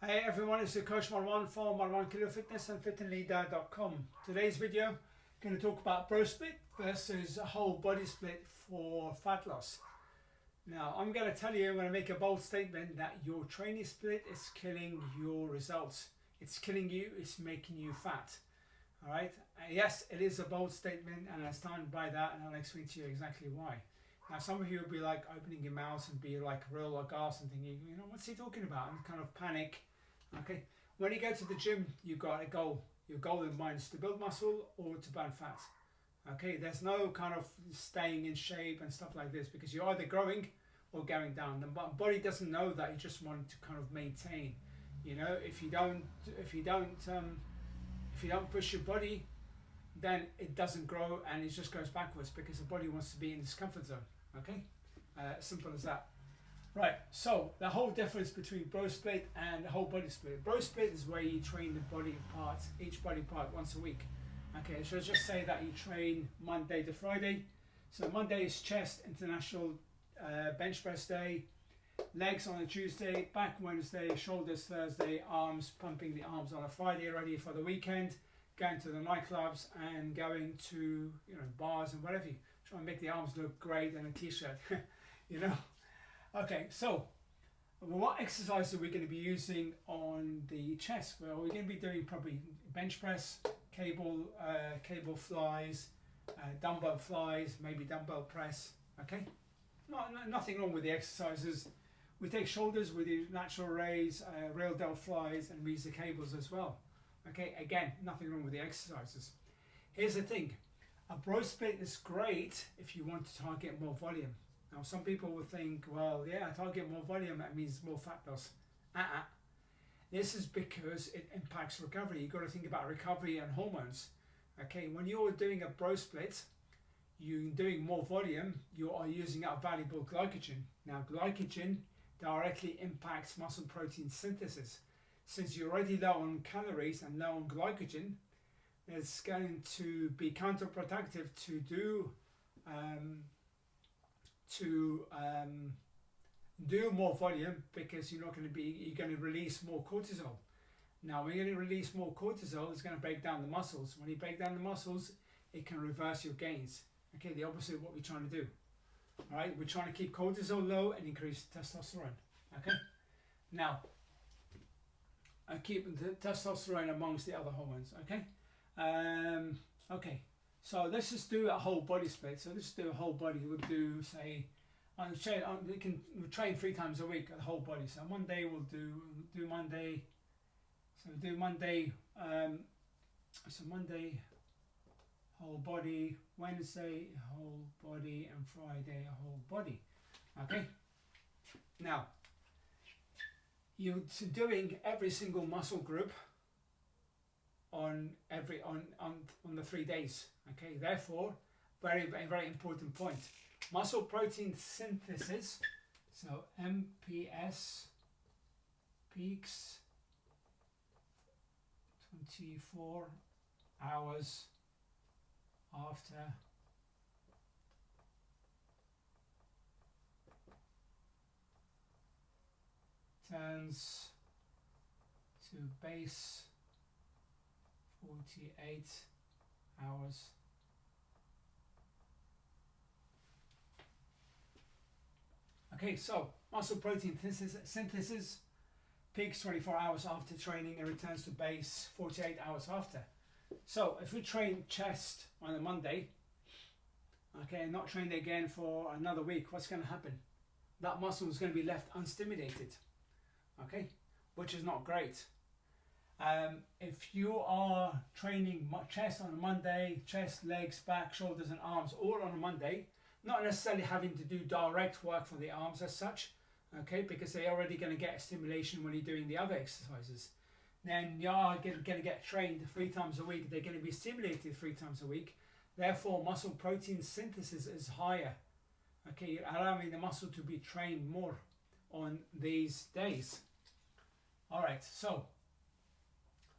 Hey everyone, it's your Coach Marwan from Marwan Kilo Fitness and fitandleader.com. Today's video, going to talk about bro split versus a whole body split for fat loss. Now, I'm going to tell you, I'm going to make a bold statement that your training split is killing your results. It's killing you, it's making you fat. Alright, yes, it is a bold statement and I stand by that, and I'll explain to you exactly why. Now, some of you will be like opening your mouths and be like real aghast and thinking, you know, what's he talking about? And kind of panic. Okay, when you go to the gym, you've got a goal. Your goal in mind is to build muscle or to burn fat. Okay, there's no kind of staying in shape and stuff like this, because you're either growing or going down. The body doesn't know that. You just want to kind of maintain. You know, if you don't push your body, then it doesn't grow and it just goes backwards, because the body wants to be in this comfort zone. Okay, simple as that. Right, so the whole difference between bro split and the whole body split. Bro split is where you train the body part, each body part once a week. Okay, so let's just say that you train Monday to Friday. So Monday is chest, international bench press day, legs on a Tuesday, back Wednesday, shoulders Thursday, arms, pumping the arms on a Friday, ready for the weekend, going to the nightclubs and going to, you know, bars and whatever. Try and make the arms look great in a t-shirt, you know. Okay, so what exercise are we going to be using on the chest? Well, we're going to be doing probably bench press, cable flies, dumbbell flies, maybe dumbbell press. Okay, nothing wrong with the exercises. We take shoulders, we do natural raise, rail delt flies, and we use the cables as well. Okay, again, nothing wrong with the exercises. Here's the thing, a bro split is great if you want to target more volume. Now, some people will think, well, yeah, target more volume, that means more fat loss. This is because it impacts recovery. You've got to think about recovery and hormones. Okay, when you're doing a bro split, you're doing more volume, you are using up valuable glycogen. Now, glycogen directly impacts muscle protein synthesis. Since you're already low on calories and low on glycogen, it's going to be counterproductive to do more volume, because you're going to release more cortisol. Now, when you're going to release more cortisol, it's going to break down the muscles. When you break down the muscles, it can reverse your gains. Okay, the opposite of what we're trying to do. All right, we're trying to keep cortisol low and increase testosterone. Okay, now I keep the testosterone amongst the other hormones. Okay, okay. So let's just do a whole body split. So let's do a whole body. We'll do, say, we'll train 3 times a week, a whole body. So Monday we'll do Monday. So we'll do Monday. So Monday, whole body. Wednesday, whole body, and Friday, a whole body. Okay. Now, you're doing every single muscle group on the 3 days. Okay, therefore, very, very, very important point. Muscle protein synthesis, so MPS, peaks 24 hours after turns to base 48 hours. Okay, so muscle protein synthesis peaks 24 hours after training and returns to base 48 hours after. So if we train chest on a Monday, okay, and not train it again for another week, what's going to happen? That muscle is going to be left unstimulated, okay, which is not great. If you are training chest on a Monday, chest, legs, back, shoulders and arms all on a Monday, not necessarily having to do direct work for the arms as such, okay, because they're already going to get stimulation when you're doing the other exercises. Then you are going to get trained 3 times a week. They're going to be stimulated 3 times a week. Therefore, muscle protein synthesis is higher. Okay, allowing the muscle to be trained more on these days. All right, so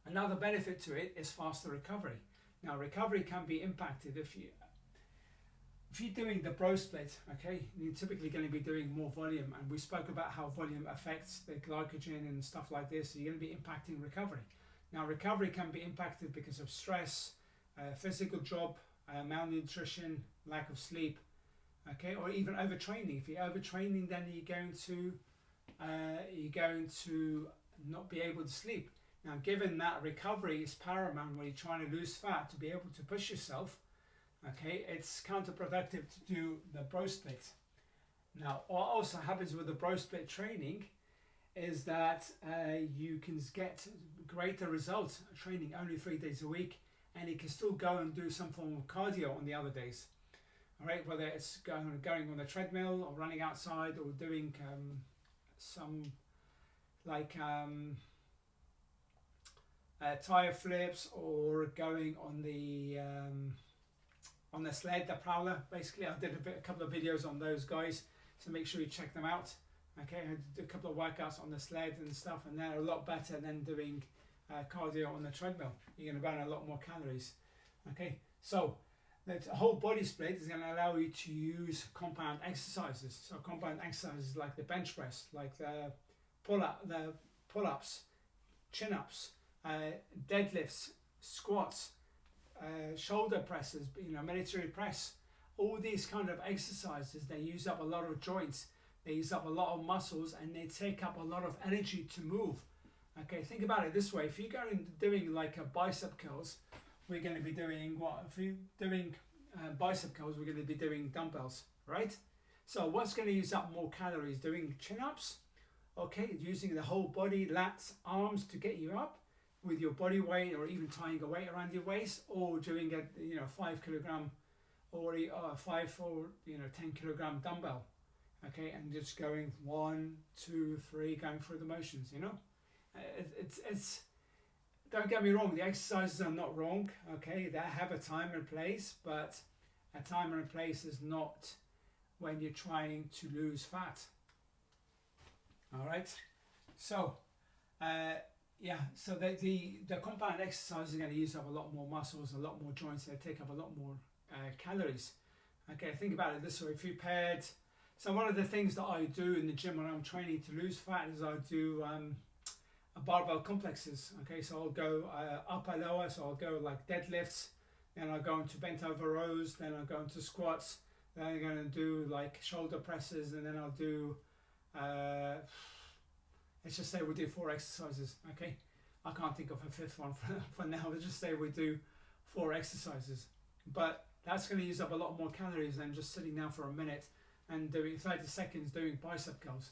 another benefit to it is faster recovery. Now, recovery can be impacted if you if you're doing the bro split, okay, you're typically going to be doing more volume, and we spoke about how volume affects the glycogen and stuff like this, so you're going to be impacting recovery. Now, recovery can be impacted because of stress, physical job, malnutrition, lack of sleep, okay, or even overtraining. If you're overtraining, then you're going to not be able to sleep. Now, given that recovery is paramount when you're trying to lose fat to be able to push yourself, okay, it's counterproductive to do the bro split. Now, what also happens with the bro split training is that you can get greater results training only 3 days a week, and you can still go and do some form of cardio on the other days. All right, whether it's going on the treadmill or running outside or doing some like tire flips, or going on the sled, the prowler. Basically, I did a couple of videos on those guys, so make sure you check them out. Okay, I did a couple of workouts on the sled and stuff, and they're a lot better than doing cardio on the treadmill. You're going to burn a lot more calories. Okay, so the whole body split is going to allow you to use compound exercises. So compound exercises like the bench press, like the pull-ups, chin-ups, deadlifts, squats, shoulder presses, military press. All these kind of exercises, they use up a lot of joints, they use up a lot of muscles, and they take up a lot of energy to move. Okay, think about it this way. If you're going doing like a bicep curls, we're going to be doing what? If you're doing bicep curls, we're going to be doing dumbbells, right? So what's going to use up more calories? Doing chin-ups, okay, using the whole body, lats, arms to get you up with your body weight, or even tying a weight around your waist, or doing a 5 kilogram or 5 or 10 kilogram dumbbell, okay, and just going 1, 2, 3, going through the motions. It's don't get me wrong, the exercises are not wrong, okay, they have a time and place, but a time and place is not when you're trying to lose fat. All right, so so the compound exercises are going to use up a lot more muscles, a lot more joints, they take up a lot more calories. Okay, think about it this way. If you paired, so one of the things that I do in the gym when I'm training to lose fat is I do barbell complexes. Okay, so I'll go upper lower, so I'll go like deadlifts, then I'll go into bent over rows, then I'll go into squats, then I'm going to do like shoulder presses, and then I'll do let's just say we do 4 exercises. Okay, I can't think of a 5th one for now. Let's just say we do 4 exercises, but that's going to use up a lot more calories than just sitting down for a minute and doing 30 seconds doing bicep curls.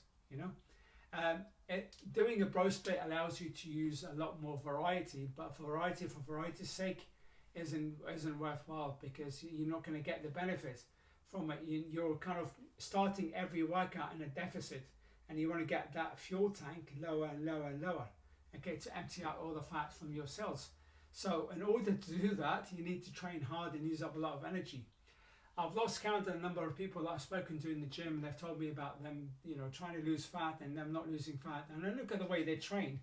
Doing a bro split allows you to use a lot more variety, but variety for variety's sake isn't worthwhile, because you're not going to get the benefit from it. You're kind of starting every workout in a deficit, and you want to get that fuel tank lower and lower and lower, okay, to empty out all the fat from your cells. So in order to do that, you need to train hard and use up a lot of energy. I've lost count of the number of people that I've spoken to in the gym, and they've told me about them, trying to lose fat and them not losing fat. And I look at the way they train,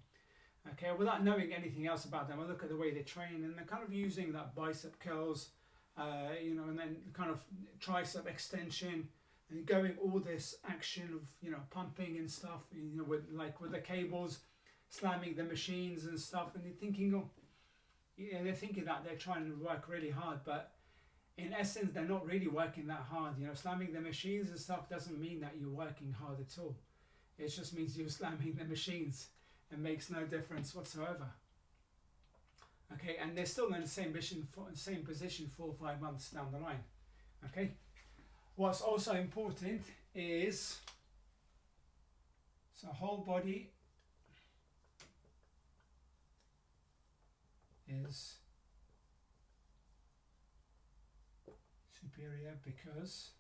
okay, without knowing anything else about them. I look at the way they train, and they're kind of using that bicep curls, and then kind of tricep extension, and going all this action of pumping and stuff, with the cables, slamming the machines and stuff, and they're thinking, they're thinking that they're trying to work really hard, but in essence, they're not really working that hard. Slamming the machines and stuff doesn't mean that you're working hard at all. It just means you're slamming the machines. It makes no difference whatsoever. Okay, and they're still in the same position 4 or 5 months down the line. Okay, what's also important is, so whole body is superior because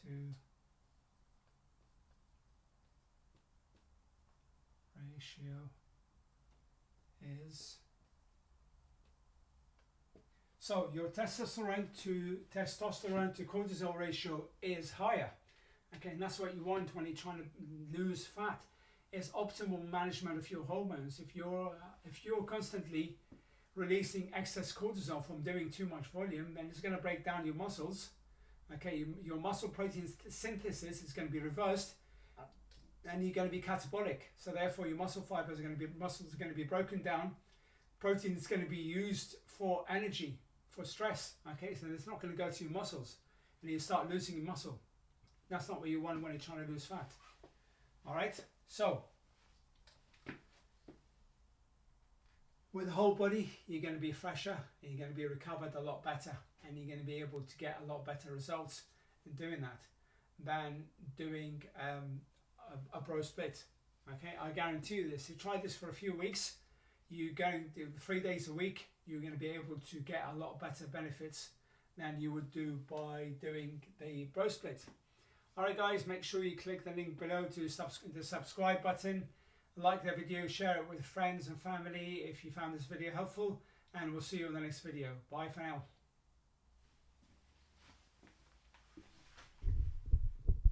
to ratio is, so your testosterone to cortisol ratio is higher. Okay, and that's what you want when you're trying to lose fat. is optimal management of your hormones. If you're constantly releasing excess cortisol from doing too much volume, then it's going to break down your muscles. Okay, your muscle protein synthesis is going to be reversed, and you're going to be catabolic. So therefore, your muscles are going to be broken down. Protein is going to be used for energy, for stress. Okay, so it's not going to go to your muscles, and you start losing your muscle. That's not what you want when you're trying to lose fat. All right, so with the whole body, you're going to be fresher, and you're going to be recovered a lot better, and you're going to be able to get a lot better results in doing that than doing a bro split. Okay, I guarantee you this. You try this for a few weeks, you're going to do 3 days a week, you're going to be able to get a lot better benefits than you would do by doing the bro split. Alright guys, make sure you click the link below to the subscribe button, like the video, share it with friends and family if you found this video helpful, and we'll see you in the next video. Bye for now.